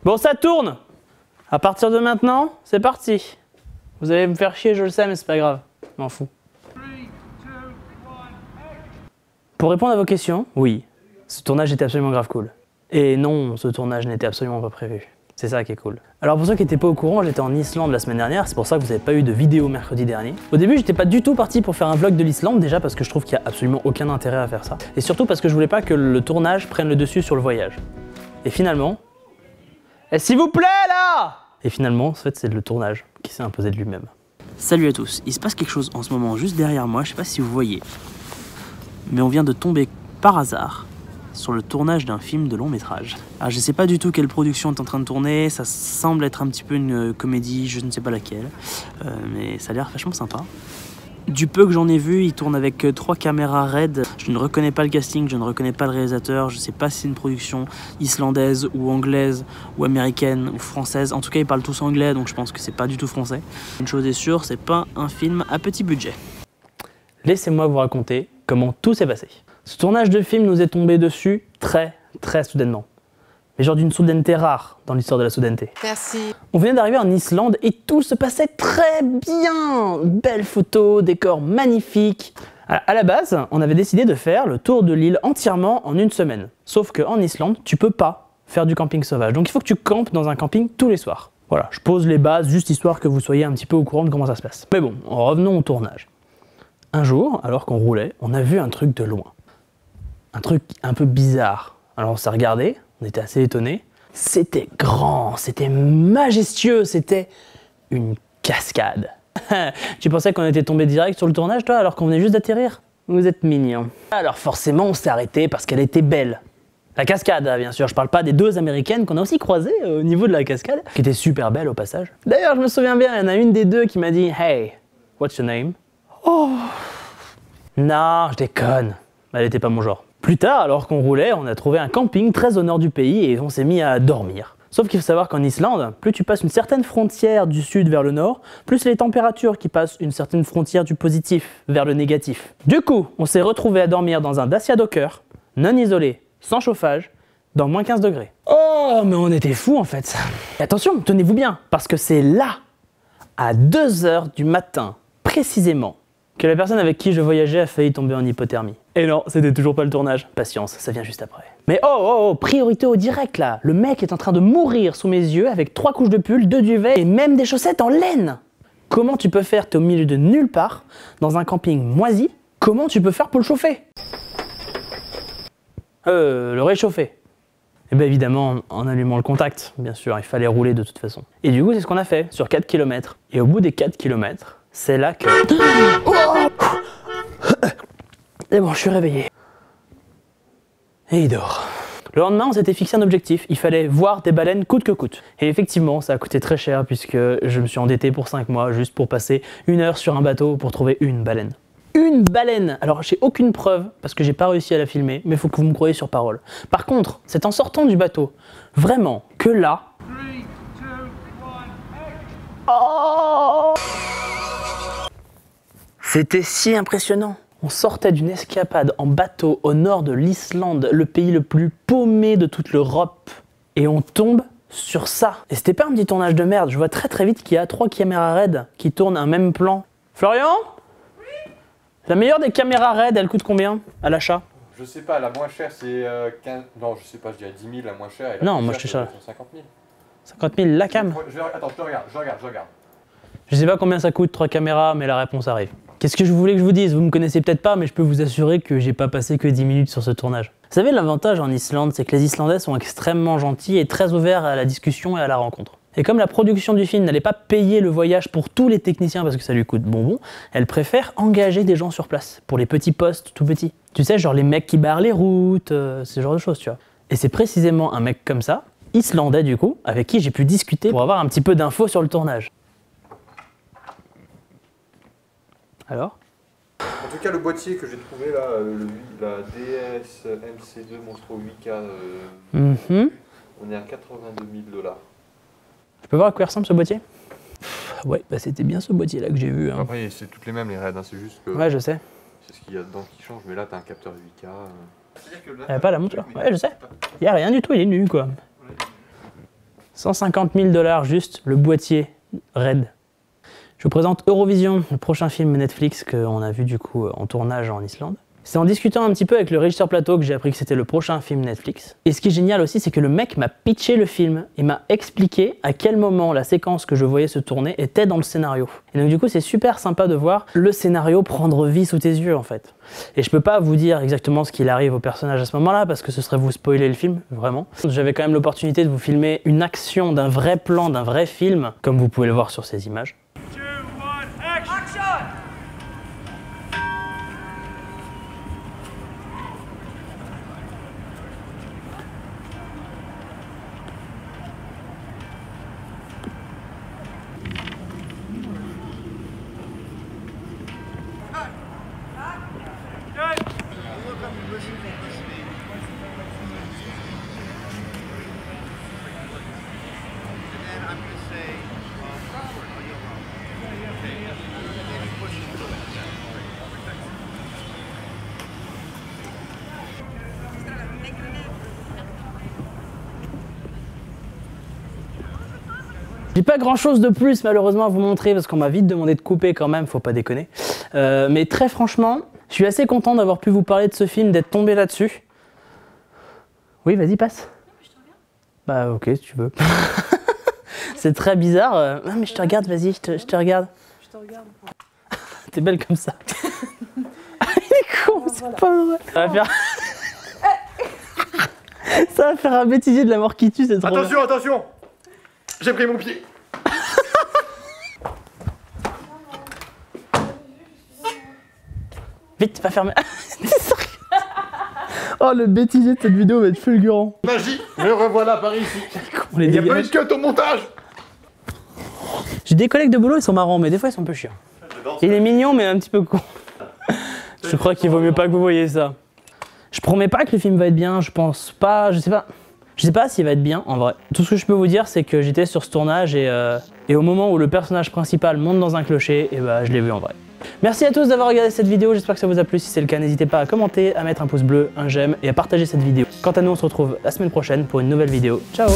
Bon, ça tourne. À partir de maintenant, c'est parti. Vous allez me faire chier, je le sais, mais c'est pas grave. Je m'en fous. 3, 2, 1, Pour répondre à vos questions, oui, ce tournage était absolument grave cool. Et non, ce tournage n'était absolument pas prévu. C'est ça qui est cool. Alors pour ceux qui n'étaient pas au courant, j'étais en Islande la semaine dernière, c'est pour ça que vous n'avez pas eu de vidéo mercredi dernier. Au début, j'étais pas du tout parti pour faire un vlog de l'Islande, déjà parce que je trouve qu'il n'y a absolument aucun intérêt à faire ça. Et surtout parce que je voulais pas que le tournage prenne le dessus sur le voyage. Et finalement... Et s'il vous plaît là! Et finalement, en fait, c'est le tournage qui s'est imposé de lui-même. Salut à tous, il se passe quelque chose en ce moment juste derrière moi, je sais pas si vous voyez. Mais on vient de tomber par hasard sur le tournage d'un film de long métrage. Alors je sais pas du tout quelle production est en train de tourner, ça semble être un petit peu une comédie, je ne sais pas laquelle, mais ça a l'air vachement sympa. Du peu que j'en ai vu, il tourne avec 3 caméras RED. Je ne reconnais pas le casting, je ne reconnais pas le réalisateur, je sais pas si c'est une production islandaise ou anglaise ou américaine ou française. En tout cas, ils parlent tous anglais, donc je pense que c'est pas du tout français. Une chose est sûre, c'est pas un film à petit budget. Laissez-moi vous raconter comment tout s'est passé. Ce tournage de film nous est tombé dessus très soudainement. Mais genre d'une soudaineté rare dans l'histoire de la soudaineté. Merci. On venait d'arriver en Islande et tout se passait très bien. Belles photos, décors magnifiques. À la base, on avait décidé de faire le tour de l'île entièrement en une semaine. Sauf qu'en Islande, tu peux pas faire du camping sauvage. Donc il faut que tu campes dans un camping tous les soirs. Voilà, je pose les bases juste histoire que vous soyez un petit peu au courant de comment ça se passe. Mais bon, revenons au tournage. Un jour, alors qu'on roulait, on a vu un truc de loin. Un truc un peu bizarre. Alors on s'est regardé, on était assez étonnés. C'était grand, c'était majestueux, c'était une cascade. Tu pensais qu'on était tombé direct sur le tournage, toi, alors qu'on venait juste d'atterrir? Vous êtes mignon. Alors forcément, on s'est arrêté parce qu'elle était belle. La cascade, bien sûr, je parle pas des 2 américaines qu'on a aussi croisées au niveau de la cascade, qui étaient super belles au passage. D'ailleurs, je me souviens bien, il y en a une des 2 qui m'a dit « Hey, what's your name ?» Oh non, je déconne. Elle était pas mon genre. Plus tard, alors qu'on roulait, on a trouvé un camping très au nord du pays et on s'est mis à dormir. Sauf qu'il faut savoir qu'en Islande, plus tu passes une certaine frontière du sud vers le nord, plus les températures qui passent une certaine frontière du positif vers le négatif. Du coup, on s'est retrouvé à dormir dans un Dacia Docker, non isolé, sans chauffage, dans moins 15 degrés. Oh, mais on était fous en fait. Et attention, tenez-vous bien, parce que c'est là, à 2 h du matin, précisément, que la personne avec qui je voyageais a failli tomber en hypothermie. Et non, c'était toujours pas le tournage. Patience, ça vient juste après. Mais oh, priorité au direct là. Le mec est en train de mourir sous mes yeux avec 3 couches de pull, 2 duvets et même des chaussettes en laine. Comment tu peux faire? T'es au milieu de nulle part, dans un camping moisi. Comment tu peux faire pour le chauffer? Le réchauffer. Et bien évidemment, en allumant le contact, bien sûr, il fallait rouler de toute façon. Et du coup, c'est ce qu'on a fait sur 4 km. Et au bout des 4 km, c'est là que... Et bon, je suis réveillé. Et il dort. Le lendemain, on s'était fixé un objectif. Il fallait voir des baleines coûte que coûte. Et effectivement, ça a coûté très cher puisque je me suis endetté pour 5 mois juste pour passer 1 heure sur un bateau pour trouver une baleine. Une baleine! Alors, j'ai aucune preuve parce que j'ai pas réussi à la filmer, mais il faut que vous me croyez sur parole. Par contre, c'est en sortant du bateau, vraiment, que là... 3, 2, 1, Oh! C'était si impressionnant. On sortait d'une escapade en bateau au nord de l'Islande, le pays le plus paumé de toute l'Europe. Et on tombe sur ça. Et c'était pas un petit tournage de merde. Je vois très vite qu'il y a 3 caméras RED qui tournent un même plan. Florian? Oui. La meilleure des caméras RED, elle coûte combien à l'achat? Je sais pas, la moins chère c'est 15... Non, je sais pas, je dirais 10 000 la moins chère. Et la Non, plus moi chère, je te cherche. 50 000. 50 000 la cam? Attends, je regarde. Je sais pas combien ça coûte 3 caméras, mais la réponse arrive. Qu'est-ce que je voulais que je vous dise? Vous me connaissez peut-être pas, mais je peux vous assurer que j'ai pas passé que 10 minutes sur ce tournage. Vous savez, l'avantage en Islande, c'est que les Islandais sont extrêmement gentils et très ouverts à la discussion et à la rencontre. Et comme la production du film n'allait pas payer le voyage pour tous les techniciens parce que ça lui coûte bonbon, elle préfère engager des gens sur place, pour les petits postes tout petits. Tu sais, genre les mecs qui barrent les routes, ce genre de choses, tu vois. Et c'est précisément un mec comme ça, islandais du coup, avec qui j'ai pu discuter pour avoir un petit peu d'infos sur le tournage. Alors? En tout cas, le boîtier que j'ai trouvé là, la DS MC2 Monstro 8K, on est à 82 000 $. Je peux voir à quoi ressemble ce boîtier? Ouais, bah c'était bien ce boîtier là que j'ai vu. Hein. Après, c'est toutes les mêmes les RED, hein, c'est juste que... Ouais, je sais. C'est ce qu'il y a dedans qui change, mais là, t'as un capteur 8K. Elle a pas la montre là? Ouais, je sais. Y a rien du tout, il est nu quoi. 150 000 $ juste le boîtier Red. Je vous présente Eurovision, le prochain film Netflix qu'on a vu du coup en tournage en Islande. C'est en discutant un petit peu avec le régisseur plateau que j'ai appris que c'était le prochain film Netflix. Et ce qui est génial aussi, c'est que le mec m'a pitché le film et m'a expliqué à quel moment la séquence que je voyais se tourner était dans le scénario. Et donc du coup, c'est super sympa de voir le scénario prendre vie sous tes yeux en fait. Et je peux pas vous dire exactement ce qu'il arrive au personnage à ce moment-là parce que ce serait vous spoiler le film, vraiment. J'avais quand même l'opportunité de vous filmer une action d'un vrai plan, d'un vrai film, comme vous pouvez le voir sur ces images. 2, 1, action! J'ai pas grand chose de plus malheureusement à vous montrer parce qu'on m'a vite demandé de couper quand même, faut pas déconner. Mais très franchement, je suis assez content d'avoir pu vous parler de ce film, d'être tombé là-dessus. Oui, vas-y, passe. Je te regarde. Bah ok, si tu veux. C'est très bizarre. Non mais je te regarde, vas-y, je te regarde. Je te regarde. T'es belle comme ça. Il est con, c'est pas vrai. Ça va faire... Ça va faire un bêtisier de la mort qui tue, c'est trop Attention, attention! J'ai pris mon pied. Vite, va fermer. Oh, le bêtisier de cette vidéo va être fulgurant. Magie, me revoilà par ici. On les Il n'y a pas eu dégage. de cut au montage. J'ai des collègues de boulot, ils sont marrants, mais des fois ils sont un peu chiants. Il est mignon, mais un petit peu con. Je crois qu'il vaut mieux pas que vous voyez ça. Je promets pas que le film va être bien, je pense pas, je sais pas. Je sais pas s'il va être bien en vrai. Tout ce que je peux vous dire, c'est que j'étais sur ce tournage et au moment où le personnage principal monte dans un clocher, et bah je l'ai vu en vrai. Merci à tous d'avoir regardé cette vidéo, j'espère que ça vous a plu. Si c'est le cas, n'hésitez pas à commenter, à mettre un pouce bleu, un j'aime et à partager cette vidéo. Quant à nous, on se retrouve la semaine prochaine pour une nouvelle vidéo. Ciao!